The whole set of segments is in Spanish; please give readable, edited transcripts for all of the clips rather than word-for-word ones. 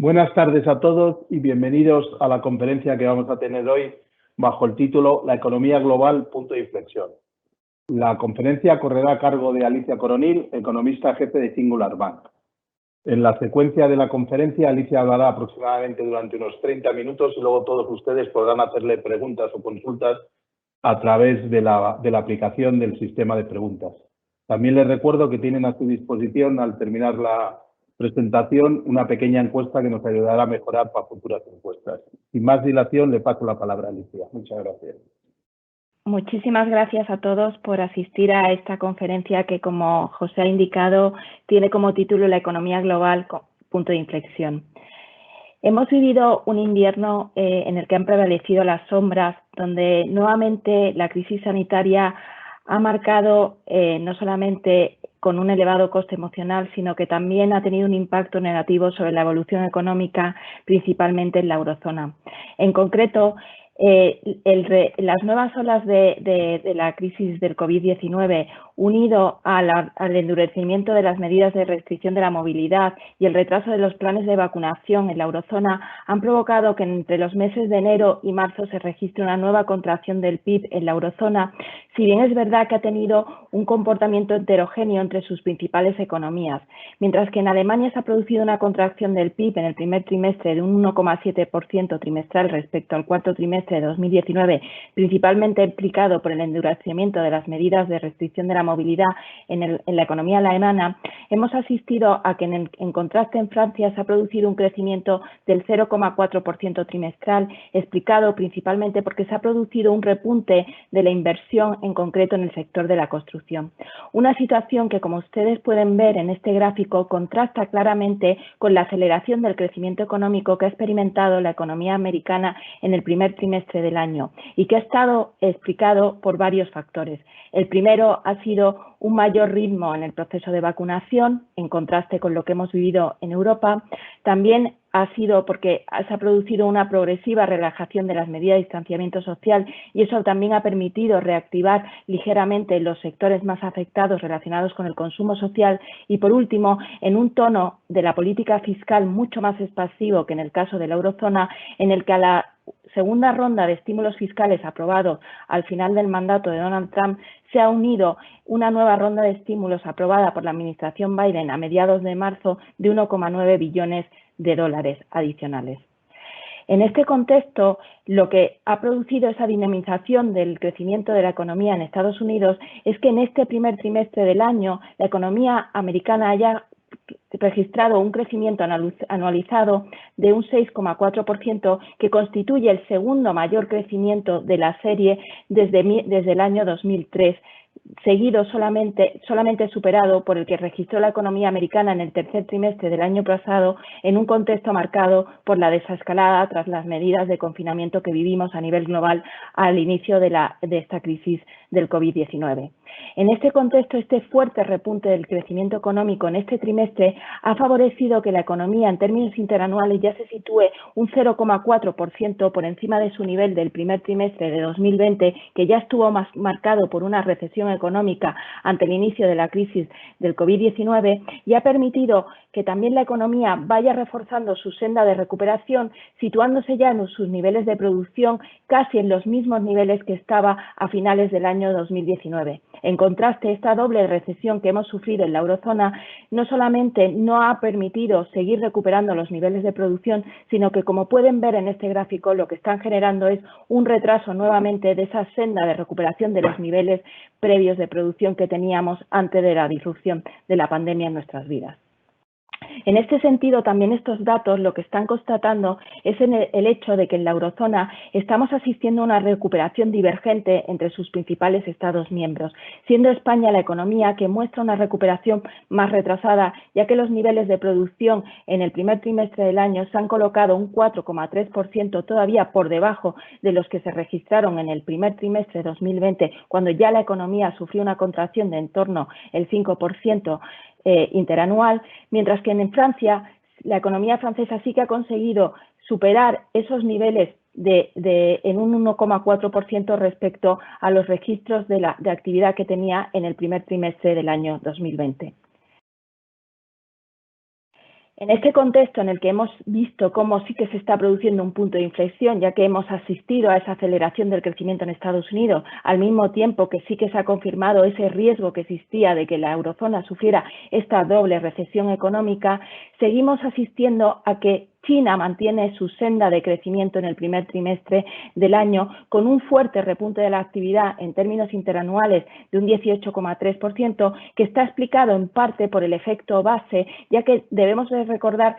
Buenas tardes a todos y bienvenidos a la conferencia que vamos a tener hoy bajo el título La economía global, punto de inflexión. La conferencia correrá a cargo de Alicia Coronil, economista jefe de Singular Bank. En la secuencia de la conferencia, Alicia hablará aproximadamente durante unos 30 minutos y luego todos ustedes podrán hacerle preguntas o consultas a través de la aplicación del sistema de preguntas. También les recuerdo que tienen a su disposición, al terminar la presentación, una pequeña encuesta que nos ayudará a mejorar para futuras encuestas. Sin más dilación, le paso la palabra a Alicia. Muchas gracias. Muchísimas gracias a todos por asistir a esta conferencia que, como José ha indicado, tiene como título La economía global, punto de inflexión. Hemos vivido un invierno en el que han prevalecido las sombras, donde nuevamente la crisis sanitaria ha marcado no solamente con un elevado coste emocional, sino que también ha tenido un impacto negativo sobre la evolución económica, principalmente en la eurozona. En concreto, las nuevas olas de la crisis del COVID-19, unido al endurecimiento de las medidas de restricción de la movilidad y el retraso de los planes de vacunación en la eurozona, han provocado que entre los meses de enero y marzo se registre una nueva contracción del PIB en la eurozona, si bien es verdad que ha tenido un comportamiento heterogéneo entre sus principales economías. Mientras que en Alemania se ha producido una contracción del PIB en el primer trimestre de un 1,7% trimestral respecto al cuarto trimestre de 2019, principalmente implicado por el endurecimiento de las medidas de restricción de la movilidad en la economía alemana, hemos asistido a que en contraste en Francia se ha producido un crecimiento del 0,4% trimestral, explicado principalmente porque se ha producido un repunte de la inversión, en concreto en el sector de la construcción. Una situación que, como ustedes pueden ver en este gráfico, contrasta claramente con la aceleración del crecimiento económico que ha experimentado la economía americana en el primer trimestre del año y que ha estado explicado por varios factores. El primero ha sido un mayor ritmo en el proceso de vacunación, en contraste con lo que hemos vivido en Europa. También ha sido porque se ha producido una progresiva relajación de las medidas de distanciamiento social y eso también ha permitido reactivar ligeramente los sectores más afectados relacionados con el consumo social y, por último, en un tono de la política fiscal mucho más expansivo que en el caso de la eurozona, en el que a la segunda ronda de estímulos fiscales aprobado al final del mandato de Donald Trump se ha unido una nueva ronda de estímulos aprobada por la administración Biden a mediados de marzo de 1,9 billones de dólares adicionales. En este contexto, lo que ha producido esa dinamización del crecimiento de la economía en Estados Unidos es que en este primer trimestre del año la economía americana haya registrado un crecimiento anualizado de un 6,4%, que constituye el segundo mayor crecimiento de la serie desde el año 2003, seguido solamente superado por el que registró la economía americana en el tercer trimestre del año pasado, en un contexto marcado por la desescalada tras las medidas de confinamiento que vivimos a nivel global al inicio de esta crisis del COVID-19. En este contexto, este fuerte repunte del crecimiento económico en este trimestre ha favorecido que la economía en términos interanuales ya se sitúe un 0,4% por encima de su nivel del primer trimestre de 2020, que ya estuvo más marcado por una recesión económica ante el inicio de la crisis del COVID-19, y ha permitido que también la economía vaya reforzando su senda de recuperación, situándose ya en sus niveles de producción casi en los mismos niveles que estaba a finales del año 2019. En contraste, esta doble recesión que hemos sufrido en la eurozona no solamente no ha permitido seguir recuperando los niveles de producción, sino que, como pueden ver en este gráfico, lo que están generando es un retraso nuevamente de esa senda de recuperación de los niveles previos de producción que teníamos antes de la disrupción de la pandemia en nuestras vidas. En este sentido, también estos datos lo que están constatando es el hecho de que en la eurozona estamos asistiendo a una recuperación divergente entre sus principales Estados miembros, siendo España la economía que muestra una recuperación más retrasada, ya que los niveles de producción en el primer trimestre del año se han colocado un 4,3% todavía por debajo de los que se registraron en el primer trimestre de 2020, cuando ya la economía sufrió una contracción de en torno al 5%, interanual, mientras que en Francia la economía francesa sí que ha conseguido superar esos niveles en un 1,4% respecto a los registros de actividad que tenía en el primer trimestre del año 2020. En este contexto en el que hemos visto cómo sí que se está produciendo un punto de inflexión, ya que hemos asistido a esa aceleración del crecimiento en Estados Unidos, al mismo tiempo que sí que se ha confirmado ese riesgo que existía de que la eurozona sufriera esta doble recesión económica, seguimos asistiendo a que China mantiene su senda de crecimiento en el primer trimestre del año con un fuerte repunte de la actividad en términos interanuales de un 18,3%, que está explicado en parte por el efecto base, ya que debemos recordar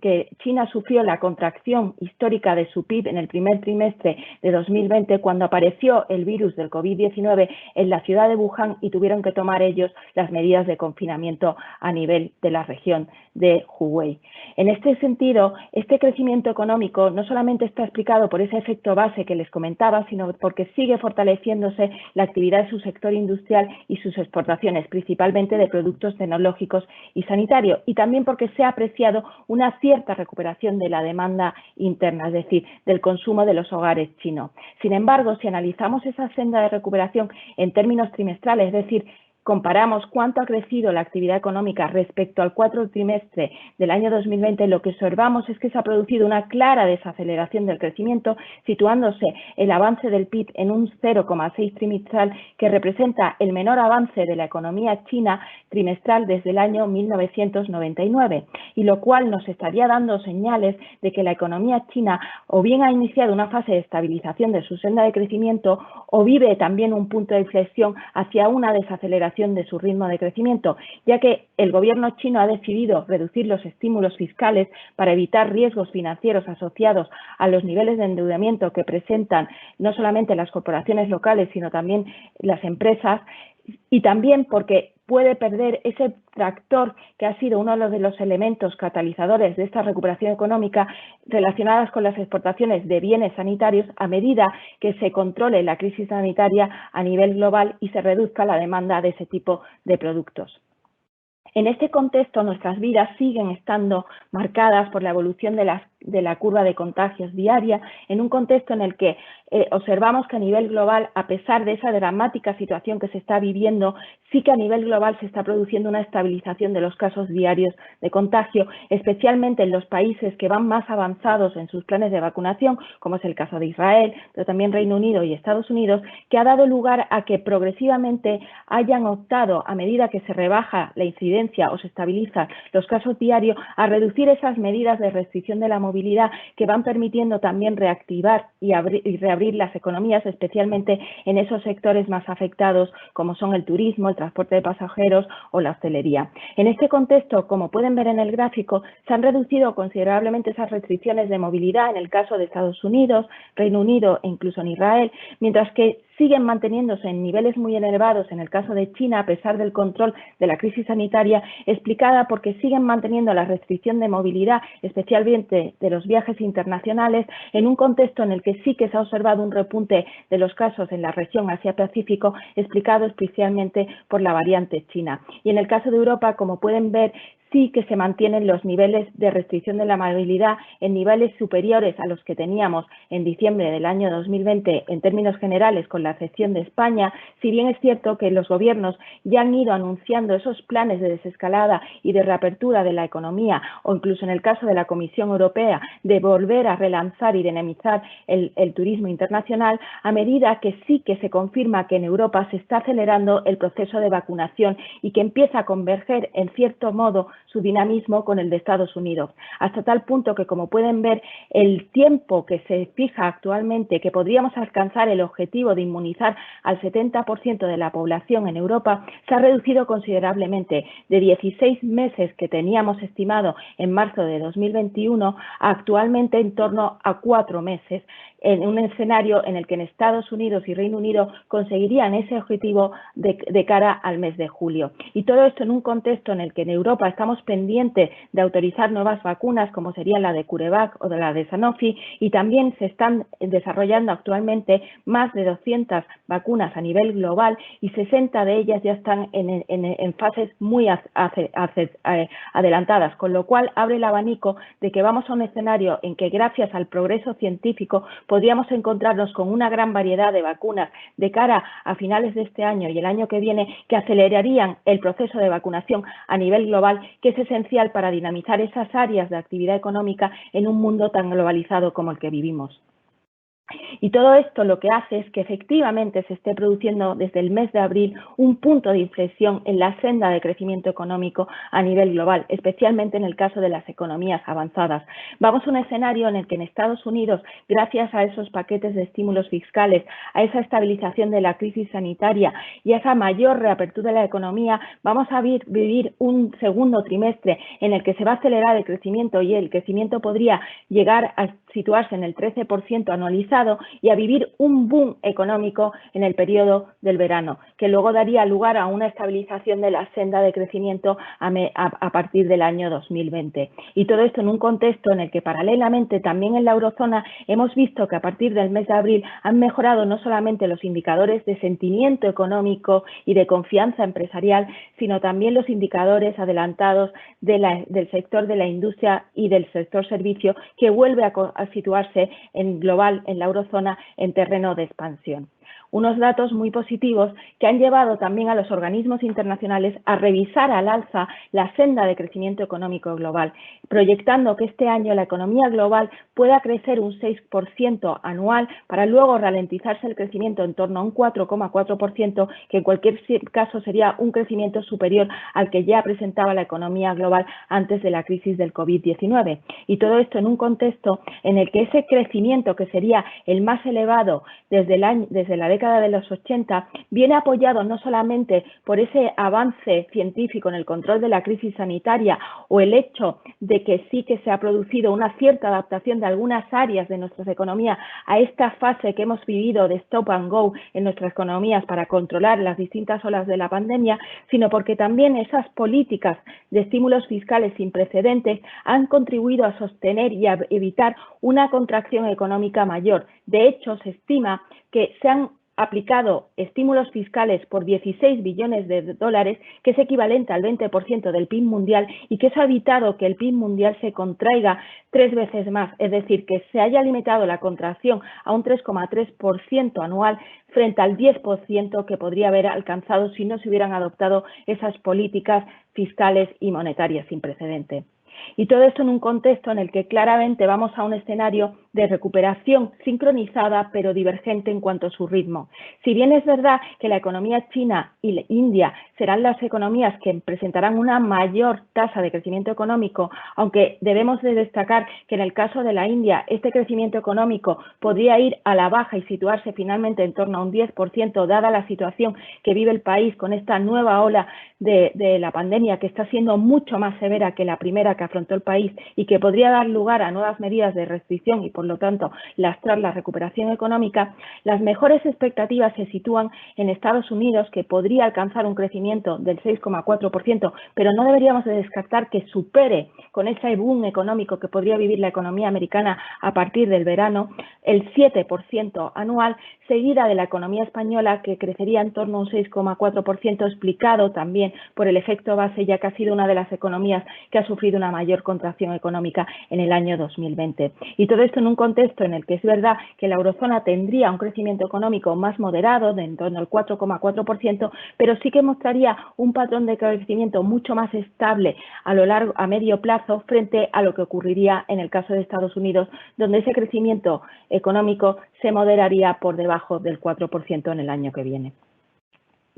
que China sufrió la contracción histórica de su PIB en el primer trimestre de 2020 cuando apareció el virus del COVID-19 en la ciudad de Wuhan y tuvieron que tomar ellos las medidas de confinamiento a nivel de la región de Hubei. En este sentido, este crecimiento económico no solamente está explicado por ese efecto base que les comentaba, sino porque sigue fortaleciéndose la actividad de su sector industrial y sus exportaciones, principalmente de productos tecnológicos y sanitarios, y también porque se ha apreciado una cierta recuperación de la demanda interna, es decir, del consumo de los hogares chinos. Sin embargo, si analizamos esa senda de recuperación en términos trimestrales, es decir, comparamos cuánto ha crecido la actividad económica respecto al cuarto trimestre del año 2020, lo que observamos es que se ha producido una clara desaceleración del crecimiento, situándose el avance del PIB en un 0,6 trimestral, que representa el menor avance de la economía china trimestral desde el año 1999, y lo cual nos estaría dando señales de que la economía china o bien ha iniciado una fase de estabilización de su senda de crecimiento o vive también un punto de inflexión hacia una desaceleración de su ritmo de crecimiento, ya que el gobierno chino ha decidido reducir los estímulos fiscales para evitar riesgos financieros asociados a los niveles de endeudamiento que presentan no solamente las corporaciones locales, sino también las empresas, y también porque puede perder ese tractor que ha sido uno de los elementos catalizadores de esta recuperación económica relacionadas con las exportaciones de bienes sanitarios a medida que se controle la crisis sanitaria a nivel global y se reduzca la demanda de ese tipo de productos. En este contexto, nuestras vidas siguen estando marcadas por la evolución de la curva de contagios diaria, en un contexto en el que observamos que a nivel global, a pesar de esa dramática situación que se está viviendo, sí que a nivel global se está produciendo una estabilización de los casos diarios de contagio, especialmente en los países que van más avanzados en sus planes de vacunación, como es el caso de Israel, pero también Reino Unido y Estados Unidos, que ha dado lugar a que progresivamente hayan optado, a medida que se rebaja la incidencia o se estabilizan los casos diarios, a reducir esas medidas de restricción de la movilidad que van permitiendo también reactivar y reabrir las economías, especialmente en esos sectores más afectados como son el turismo, el transporte de pasajeros o la hostelería. En este contexto, como pueden ver en el gráfico, se han reducido considerablemente esas restricciones de movilidad en el caso de Estados Unidos, Reino Unido e incluso en Israel, mientras que siguen manteniéndose en niveles muy elevados en el caso de China a pesar del control de la crisis sanitaria, explicada porque siguen manteniendo la restricción de movilidad, especialmente de los viajes internacionales, en un contexto en el que sí que se ha observado un repunte de los casos en la región Asia-Pacífico, explicado especialmente por la variante china. Y en el caso de Europa, como pueden ver, sí que se mantienen los niveles de restricción de la movilidad en niveles superiores a los que teníamos en diciembre del año 2020 en términos generales, con la excepción de España, si bien es cierto que los gobiernos ya han ido anunciando esos planes de desescalada y de reapertura de la economía, o incluso en el caso de la Comisión Europea, de volver a relanzar y dinamizar el turismo internacional, a medida que sí que se confirma que en Europa se está acelerando el proceso de vacunación y que empieza a converger en cierto modo su dinamismo con el de Estados Unidos, hasta tal punto que, como pueden ver, el tiempo que se fija actualmente que podríamos alcanzar el objetivo de inmunizar al 70% de la población en Europa se ha reducido considerablemente, de 16 meses que teníamos estimado en marzo de 2021 a actualmente en torno a 4 meses, en un escenario en el que en Estados Unidos y Reino Unido conseguirían ese objetivo de cara al mes de julio. Y todo esto en un contexto en el que en Europa estamos pendientes de autorizar nuevas vacunas, como serían la de CureVac o de la de Sanofi, y también se están desarrollando actualmente más de 200 vacunas a nivel global y 60 de ellas ya están en fases muy adelantadas, con lo cual abre el abanico de que vamos a un escenario en que, gracias al progreso científico, podríamos encontrarnos con una gran variedad de vacunas de cara a finales de este año y el año que viene, que acelerarían el proceso de vacunación a nivel global, que que es esencial para dinamizar esas áreas de actividad económica en un mundo tan globalizado como el que vivimos. Y todo esto lo que hace es que efectivamente se esté produciendo desde el mes de abril un punto de inflexión en la senda de crecimiento económico a nivel global, especialmente en el caso de las economías avanzadas. Vamos a un escenario en el que en Estados Unidos, gracias a esos paquetes de estímulos fiscales, a esa estabilización de la crisis sanitaria y a esa mayor reapertura de la economía, vamos a vivir un segundo trimestre en el que se va a acelerar el crecimiento y el crecimiento podría llegar a situarse en el 13% anualizado y a vivir un boom económico en el periodo del verano, que luego daría lugar a una estabilización de la senda de crecimiento a partir del año 2020. Y todo esto en un contexto en el que paralelamente también en la eurozona hemos visto que a partir del mes de abril han mejorado no solamente los indicadores de sentimiento económico y de confianza empresarial, sino también los indicadores adelantados del sector de la industria y del sector servicio, que vuelve a situarse en global en la eurozona en terreno de expansión. Unos datos muy positivos que han llevado también a los organismos internacionales a revisar al alza la senda de crecimiento económico global, proyectando que este año la economía global pueda crecer un 6% anual para luego ralentizarse el crecimiento en torno a un 4,4%, que en cualquier caso sería un crecimiento superior al que ya presentaba la economía global antes de la crisis del COVID-19. Y todo esto en un contexto en el que ese crecimiento, que sería el más elevado desde la década de los 80, viene apoyado no solamente por ese avance científico en el control de la crisis sanitaria o el hecho de que sí que se ha producido una cierta adaptación de algunas áreas de nuestras economías a esta fase que hemos vivido de stop and go en nuestras economías para controlar las distintas olas de la pandemia, sino porque también esas políticas de estímulos fiscales sin precedentes han contribuido a sostener y a evitar una contracción económica mayor. De hecho, se estima que se han aplicado estímulos fiscales por 16 billones de dólares, que es equivalente al 20% del PIB mundial, y que eso ha evitado que el PIB mundial se contraiga 3 veces más, es decir, que se haya limitado la contracción a un 3,3% anual frente al 10% que podría haber alcanzado si no se hubieran adoptado esas políticas fiscales y monetarias sin precedente. Y todo esto en un contexto en el que claramente vamos a un escenario de recuperación sincronizada pero divergente en cuanto a su ritmo. Si bien es verdad que la economía china y la India serán las economías que presentarán una mayor tasa de crecimiento económico, aunque debemos de destacar que en el caso de la India este crecimiento económico podría ir a la baja y situarse finalmente en torno a un 10%, dada la situación que vive el país con esta nueva ola de la pandemia, que está siendo mucho más severa que la primera que afrontó el país y que podría dar lugar a nuevas medidas de restricción y por lo tanto lastrar la recuperación económica. Las mejores expectativas se sitúan en Estados Unidos, que podría alcanzar un crecimiento del 6,4%, pero no deberíamos de descartar que supere con ese boom económico que podría vivir la economía americana a partir del verano el 7% anual, seguida de la economía española, que crecería en torno a un 6,4%, explicado también por el efecto base, ya que ha sido una de las economías que ha sufrido una mayor contracción económica en el año 2020. Y todo esto en un contexto en el que es verdad que la eurozona tendría un crecimiento económico más moderado, de en torno al 4,4%, pero sí que mostraría un patrón de crecimiento mucho más estable a medio plazo frente a lo que ocurriría en el caso de Estados Unidos, donde ese crecimiento económico se moderaría por debajo del 4% en el año que viene.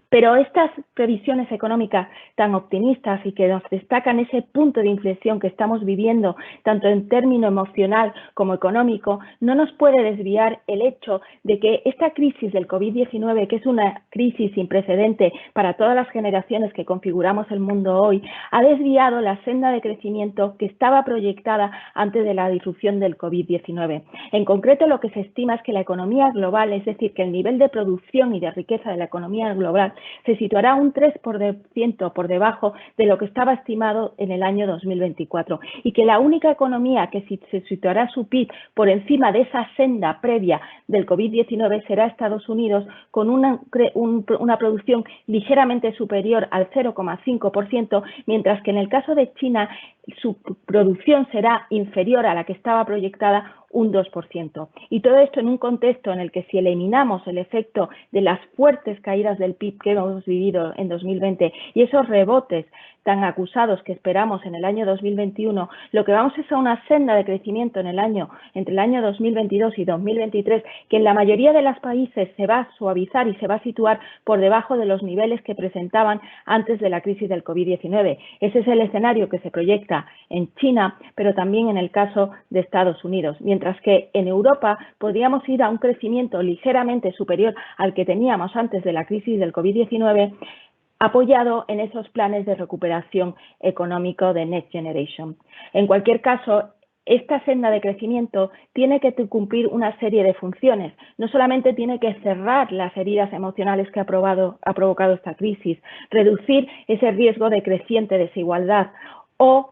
Pero estas previsiones económicas tan optimistas y que nos destacan ese punto de inflexión que estamos viviendo, tanto en término emocional como económico, no nos puede desviar el hecho de que esta crisis del COVID-19, que es una crisis sin precedente para todas las generaciones que configuramos el mundo hoy, ha desviado la senda de crecimiento que estaba proyectada antes de la disrupción del COVID-19. En concreto, lo que se estima es que la economía global, es decir, que el nivel de producción y de riqueza de la economía global se situará un 3% por debajo de lo que estaba estimado en el año 2024 y que la única economía que se situará su PIB por encima de esa senda previa del COVID-19 será Estados Unidos, con una producción ligeramente superior al 0,5%, mientras que en el caso de China su producción será inferior a la que estaba proyectada un 2%. Y todo esto en un contexto en el que si eliminamos el efecto de las fuertes caídas del PIB que hemos vivido en 2020 y esos rebotes tan acusados que esperamos en el año 2021, lo que vamos es a una senda de crecimiento entre el año 2022 y 2023 que en la mayoría de los países se va a suavizar y se va a situar por debajo de los niveles que presentaban antes de la crisis del COVID-19. Ese es el escenario que se proyecta en China, pero también en el caso de Estados Unidos, mientras que en Europa podríamos ir a un crecimiento ligeramente superior al que teníamos antes de la crisis del COVID-19, apoyado en esos planes de recuperación económico de Next Generation. En cualquier caso, esta senda de crecimiento tiene que cumplir una serie de funciones. No solamente tiene que cerrar las heridas emocionales que ha provocado esta crisis, reducir ese riesgo de creciente desigualdad o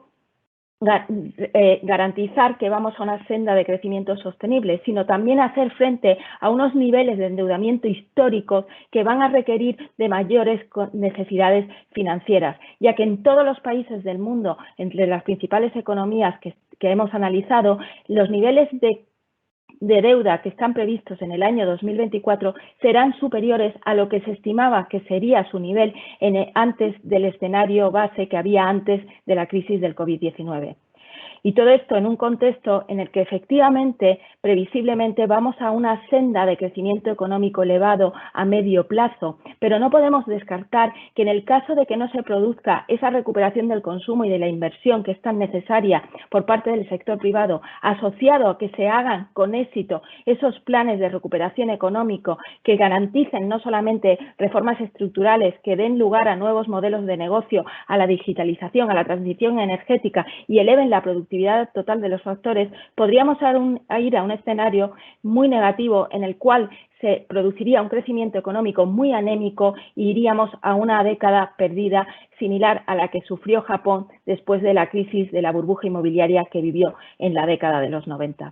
garantizar que vamos a una senda de crecimiento sostenible, sino también hacer frente a unos niveles de endeudamiento históricos que van a requerir de mayores necesidades financieras, ya que en todos los países del mundo, entre las principales economías que hemos analizado, los niveles de deuda que están previstos en el año 2024 serán superiores a lo que se estimaba que sería su nivel antes del escenario base que había antes de la crisis del COVID-19. Y todo esto en un contexto en el que efectivamente, previsiblemente, vamos a una senda de crecimiento económico elevado a medio plazo, pero no podemos descartar que en el caso de que no se produzca esa recuperación del consumo y de la inversión que es tan necesaria por parte del sector privado, asociado a que se hagan con éxito esos planes de recuperación económico que garanticen no solamente reformas estructurales que den lugar a nuevos modelos de negocio, a la digitalización, a la transición energética y eleven la productividad total de los factores, podríamos ir a un escenario muy negativo en el cual se produciría un crecimiento económico muy anémico y iríamos a una década perdida similar a la que sufrió Japón después de la crisis de la burbuja inmobiliaria que vivió en la década de los 90.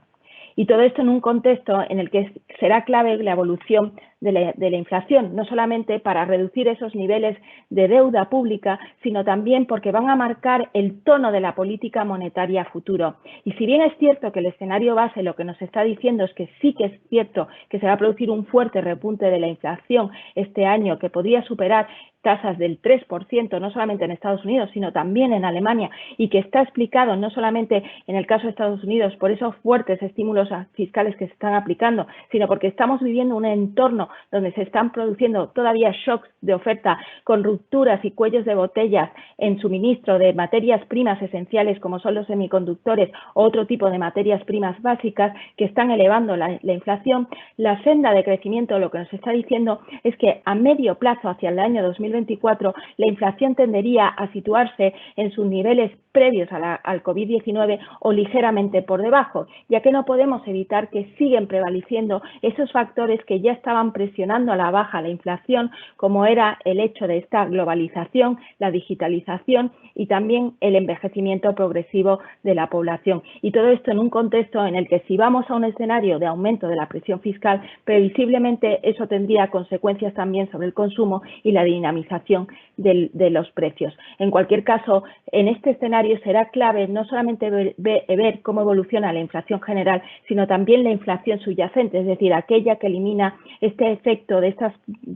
Y todo esto en un contexto en el que será clave la evolución de la inflación, no solamente para reducir esos niveles de deuda pública, sino también porque van a marcar el tono de la política monetaria futuro. Y si bien es cierto que el escenario base lo que nos está diciendo es que sí que es cierto que se va a producir un fuerte repunte de la inflación este año que podría superar tasas del 3%, no solamente en Estados Unidos, sino también en Alemania, y que está explicado no solamente en el caso de Estados Unidos por esos fuertes estímulos fiscales que se están aplicando, sino porque estamos viviendo un entorno donde se están produciendo todavía shocks de oferta con rupturas y cuellos de botellas en suministro de materias primas esenciales como son los semiconductores o otro tipo de materias primas básicas que están elevando la inflación. La senda de crecimiento lo que nos está diciendo es que a medio plazo, hacia el año 2024, la inflación tendería a situarse en sus niveles previos al COVID-19 o ligeramente por debajo, ya que no podemos evitar que siguen prevaleciendo esos factores que ya estaban presionando a la baja la inflación, como era el hecho de esta globalización, la digitalización y también el envejecimiento progresivo de la población. Y todo esto en un contexto en el que si vamos a un escenario de aumento de la presión fiscal, previsiblemente eso tendría consecuencias también sobre el consumo y la dinamización de los precios. En cualquier caso, en este escenario será clave no solamente ver cómo evoluciona la inflación general, sino también la inflación subyacente, es decir, aquella que elimina este efecto de este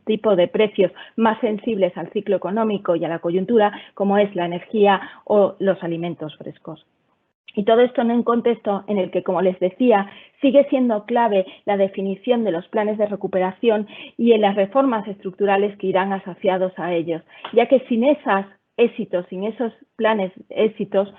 tipo de precios más sensibles al ciclo económico y a la coyuntura, como es la energía o los alimentos frescos. Y todo esto en un contexto en el que, como les decía, sigue siendo clave la definición de los planes de recuperación y en las reformas estructurales que irán asociados a ellos, ya que sin esos éxitos, sin esos planes éxitos,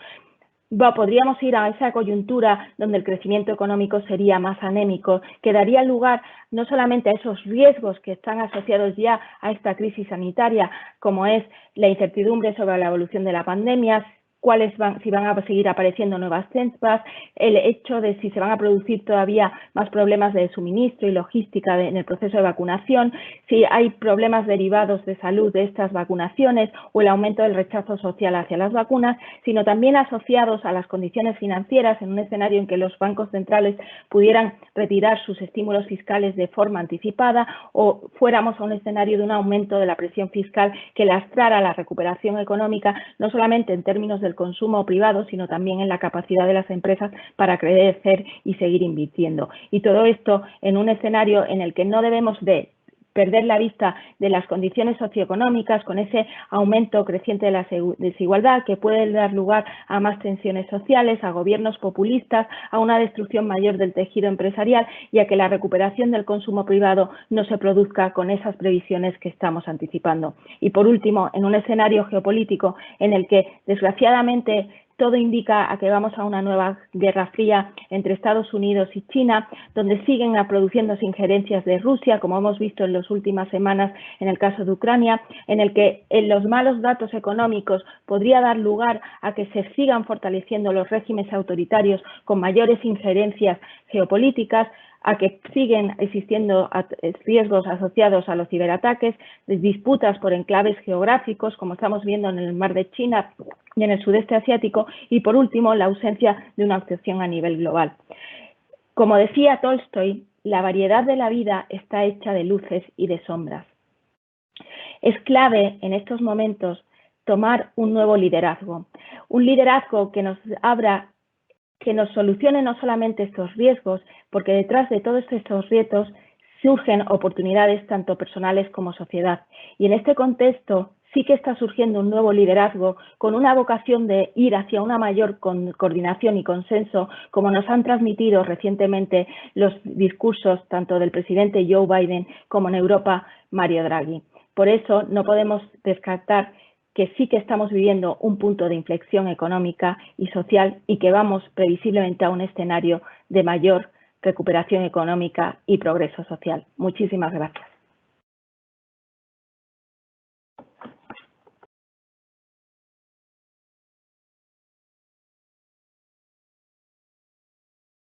podríamos ir a esa coyuntura donde el crecimiento económico sería más anémico, que daría lugar no solamente a esos riesgos que están asociados ya a esta crisis sanitaria, como es la incertidumbre sobre la evolución de la pandemia, si van a seguir apareciendo nuevas cepas, el hecho de si se van a producir todavía más problemas de suministro y logística en el proceso de vacunación, si hay problemas derivados de salud de estas vacunaciones o el aumento del rechazo social hacia las vacunas, sino también asociados a las condiciones financieras en un escenario en que los bancos centrales pudieran retirar sus estímulos fiscales de forma anticipada o fuéramos a un escenario de un aumento de la presión fiscal que lastrara la recuperación económica, no solamente en términos del del consumo privado, sino también en la capacidad de las empresas para crecer y seguir invirtiendo. Y todo esto en un escenario en el que no debemos de perder la vista de las condiciones socioeconómicas, con ese aumento creciente de la desigualdad que puede dar lugar a más tensiones sociales, a gobiernos populistas, a una destrucción mayor del tejido empresarial y a que la recuperación del consumo privado no se produzca con esas previsiones que estamos anticipando. Y por último, en un escenario geopolítico en el que, desgraciadamente, todo indica a que vamos a una nueva guerra fría entre Estados Unidos y China, donde siguen produciéndose injerencias de Rusia, como hemos visto en las últimas semanas en el caso de Ucrania, en el que en los malos datos económicos podría dar lugar a que se sigan fortaleciendo los regímenes autoritarios con mayores injerencias geopolíticas, a que siguen existiendo riesgos asociados a los ciberataques, disputas por enclaves geográficos, como estamos viendo en el Mar de China y en el sudeste asiático, y por último, la ausencia de una acción a nivel global. Como decía Tolstoy, la variedad de la vida está hecha de luces y de sombras. Es clave en estos momentos tomar un nuevo liderazgo, un liderazgo que nos abra, que nos solucione no solamente estos riesgos, porque detrás de todos estos retos surgen oportunidades tanto personales como sociedad. Y en este contexto sí que está surgiendo un nuevo liderazgo con una vocación de ir hacia una mayor coordinación y consenso, como nos han transmitido recientemente los discursos tanto del presidente Joe Biden como en Europa Mario Draghi. Por eso no podemos descartar que sí que estamos viviendo un punto de inflexión económica y social y que vamos previsiblemente a un escenario de mayor recuperación económica y progreso social. Muchísimas gracias.